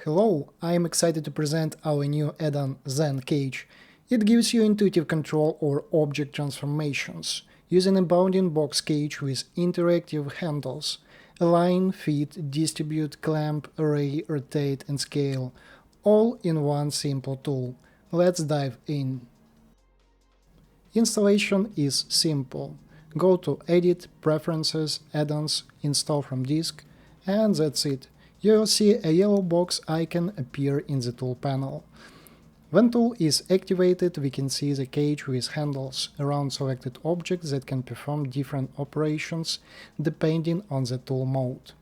Hello, I am excited to present our new add-on Zen Cage. It gives you intuitive control over object transformations, using a bounding box cage with interactive handles. Align, fit, distribute, clamp, array, rotate and scale, all in one simple tool. Let's dive in. Installation is simple. Go to Edit, Preferences, Add-ons, Install from disk, and that's it. You will see a yellow box icon appear in the tool panel. When tool is activated, we can see the cage with handles around selected objects that can perform different operations depending on the tool mode.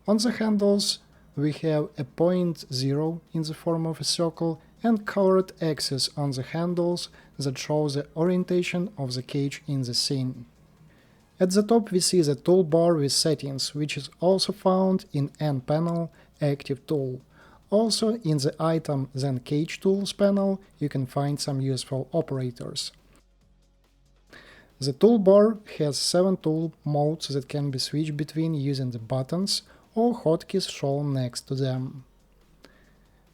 On the handles, we have a point 0 in the form of a circle and colored axes on the handles that show the orientation of the cage in the scene. At the top we see the toolbar with settings, which is also found in End panel Active Tool. Also in the item Zen Cage Tools panel you can find some useful operators. The toolbar has 7 tool modes that can be switched between using the buttons or hotkeys shown next to them.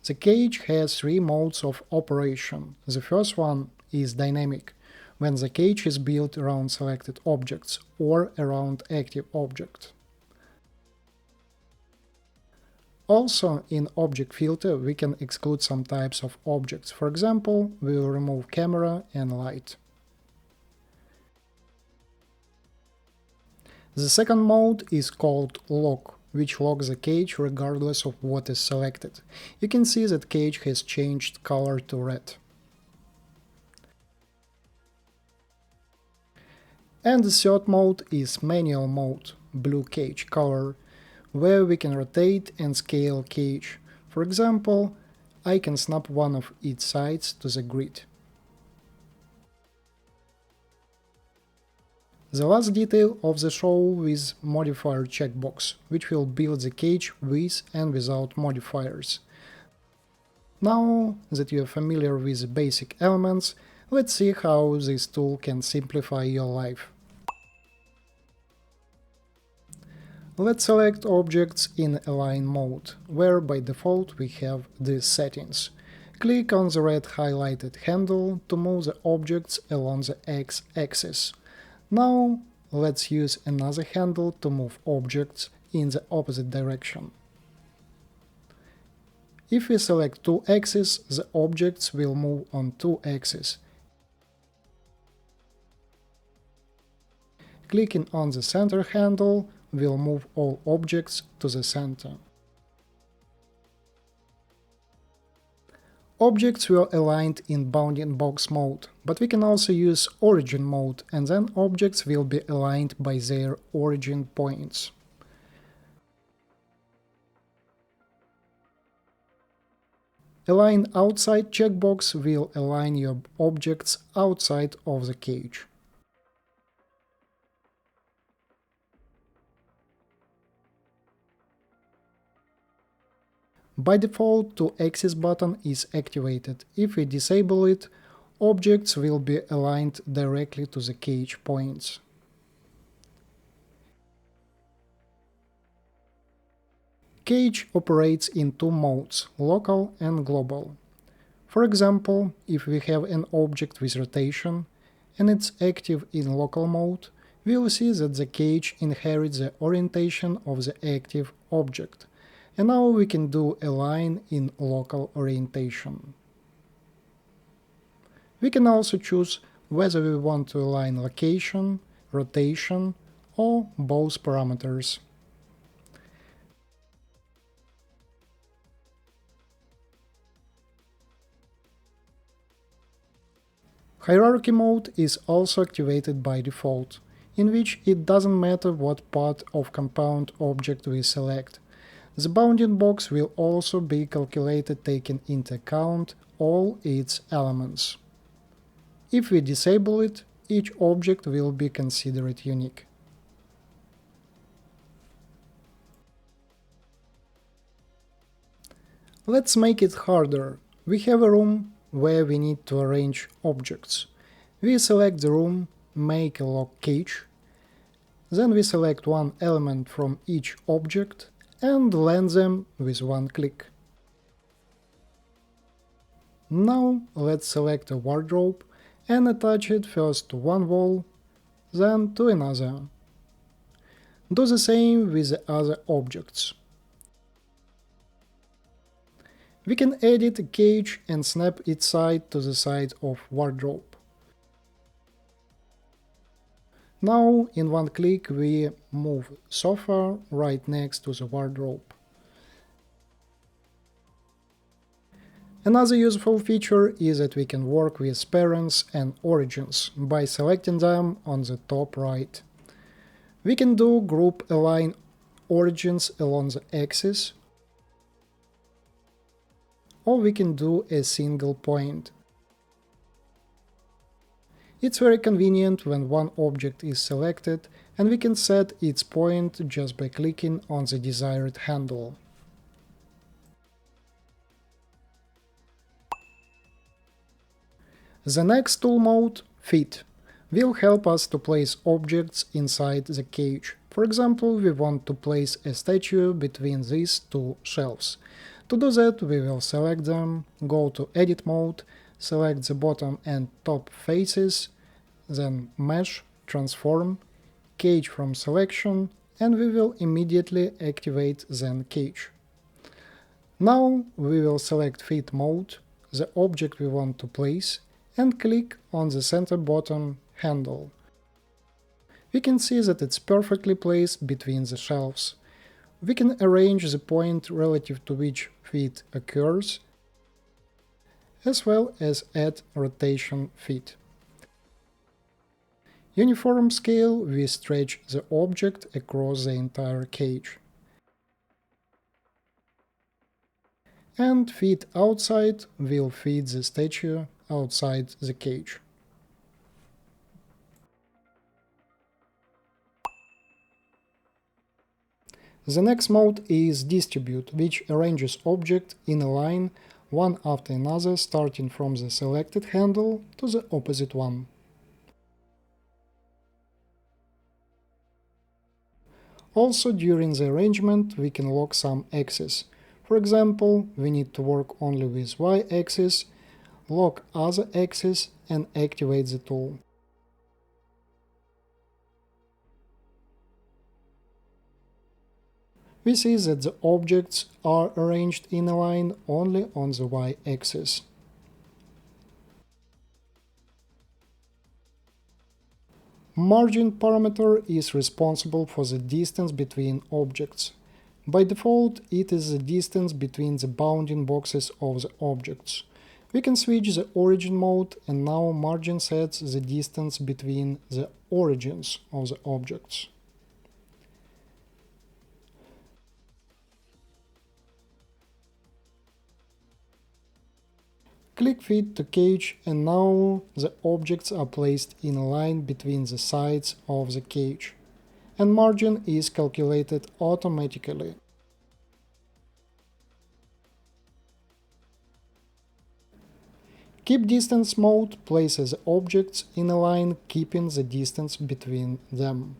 The cage has 3 modes of operation. The first one is dynamic, when the cage is built around selected objects or around active object. Also, in Object Filter we can exclude some types of objects. For example, we will remove camera and light. The second mode is called Lock, which locks the cage regardless of what is selected. You can see that cage has changed color to red. And the third mode is Manual mode, Blue Cage color, where we can rotate and scale cage. For example, I can snap one of its sides to the grid. The last detail of the show is modifier checkbox, which will build the cage with and without modifiers. Now that you are familiar with the basic elements, let's see how this tool can simplify your life. Let's select objects in Align mode, where by default we have these settings. Click on the red highlighted handle to move the objects along the x-axis. Now let's use another handle to move objects in the opposite direction. If we select 2 axes, the objects will move on 2 axes. Clicking on the center handle will move all objects to the center. Objects were aligned in bounding box mode, but we can also use origin mode, and then objects will be aligned by their origin points. Align outside checkbox will align your objects outside of the cage. By default, 2-axis button is activated. If we disable it, objects will be aligned directly to the cage points. Cage operates in 2 modes, local and global. For example, if we have an object with rotation and it's active in local mode, we will see that the cage inherits the orientation of the active object. And now we can do align in local orientation. We can also choose whether we want to align location, rotation, or both parameters. Hierarchy mode is also activated by default, in which it doesn't matter what part of compound object we select. The bounding box will also be calculated taking into account all its elements. If we disable it, each object will be considered unique. Let's make it harder. We have a room where we need to arrange objects. We select the room, make a lock cage, then we select one element from each object and land them with one click. Now let's select a wardrobe and attach it first to one wall, then to another. Do the same with the other objects. We can edit a cage and snap its side to the side of wardrobe. Now, in one click, we move sofa right next to the wardrobe. Another useful feature is that we can work with parents and origins by selecting them on the top right. We can do group align origins along the axis, or we can do a single point. It's very convenient when one object is selected, and we can set its point just by clicking on the desired handle. The next tool mode, Fit, will help us to place objects inside the cage. For example, we want to place a statue between these two shelves. To do that, we will select them, go to Edit mode, select the bottom and top faces, then Mesh, Transform, Cage from Selection, and we will immediately activate Zen Cage. Now we will select Fit mode, the object we want to place, and click on the center bottom handle. We can see that it's perfectly placed between the shelves. We can arrange the point relative to which fit occurs, as well as add rotation fit. Uniform scale, we stretch the object across the entire cage. And fit outside will fit the statue outside the cage. The next mode is Distribute, which arranges objects in a line one after another, starting from the selected handle to the opposite one. Also, during the arrangement, we can lock some axes. For example, we need to work only with Y-axis, lock other axes and activate the tool. We see that the objects are arranged in a line only on the Y-axis. Margin parameter is responsible for the distance between objects. By default, it is the distance between the bounding boxes of the objects. We can switch the origin mode, and now margin sets the distance between the origins of the objects. Click Fit to Cage, and now the objects are placed in a line between the sides of the cage, and margin is calculated automatically. Keep Distance mode places objects in a line, keeping the distance between them.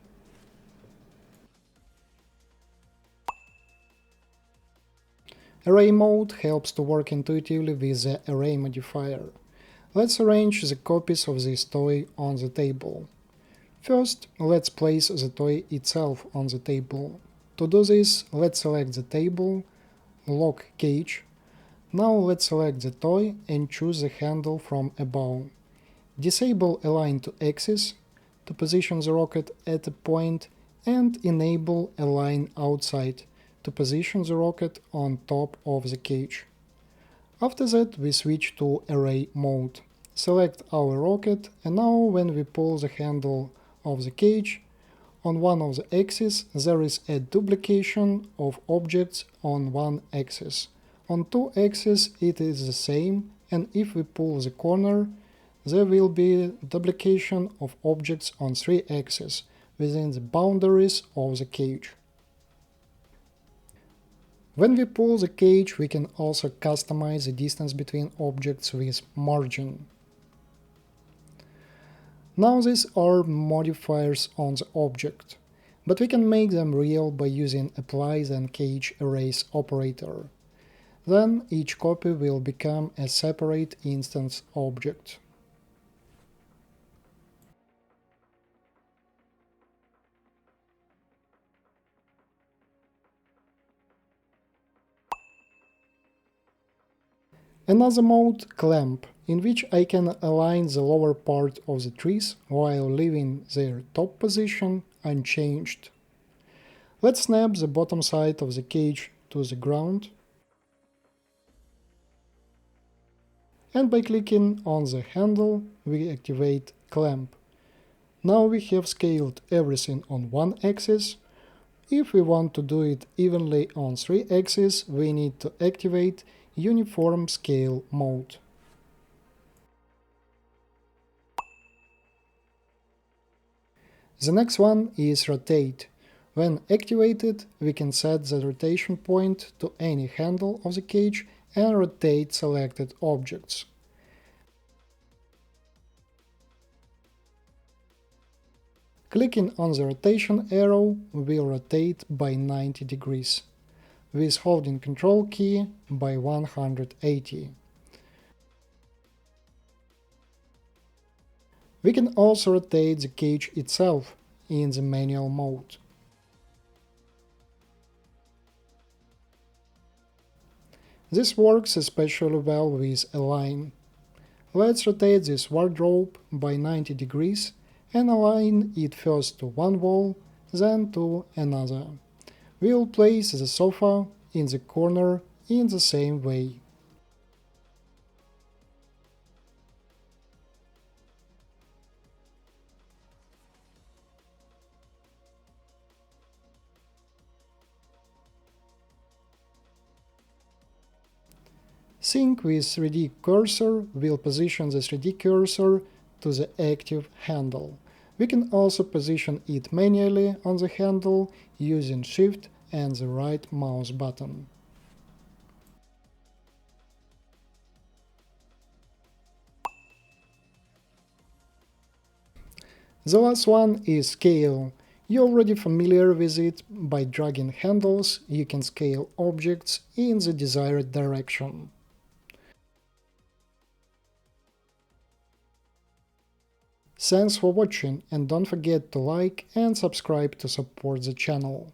Array mode helps to work intuitively with the array modifier. Let's arrange the copies of this toy on the table. First, let's place the toy itself on the table. To do this, let's select the table, lock cage. Now let's select the toy and choose the handle from above. Disable Align to Axis to position the rocket at a point, and enable Align Outside to position the rocket on top of the cage. After that, we switch to Array mode. Select our rocket, and now when we pull the handle of the cage, on one of the axes there is a duplication of objects on one axis. On two axes it is the same, and if we pull the corner, there will be duplication of objects on three axes within the boundaries of the cage. When we pull the cage, we can also customize the distance between objects with margin. Now these are modifiers on the object, but we can make them real by using Apply Zen Cage Erase operator. Then each copy will become a separate instance object. Another mode, clamp, in which I can align the lower part of the trees while leaving their top position unchanged. Let's snap the bottom side of the cage to the ground, and by clicking on the handle we activate clamp. Now we have scaled everything on one axis. If we want to do it evenly on 3 axes, we need to activate Uniform Scale mode. The next one is Rotate. When activated, we can set the rotation point to any handle of the cage and rotate selected objects. Clicking on the rotation arrow will rotate by 90 degrees, with holding Ctrl key by 180. We can also rotate the cage itself in the manual mode. This works especially well with Align. Let's rotate this wardrobe by 90 degrees and align it first to one wall, then to another. We'll place the sofa in the corner in the same way. Sync with 3D cursor will position the 3D cursor to the active handle. We can also position it manually on the handle using Shift and the right mouse button. The last one is Scale. You're already familiar with it. By dragging handles, you can scale objects in the desired direction. Thanks for watching, and don't forget to like and subscribe to support the channel.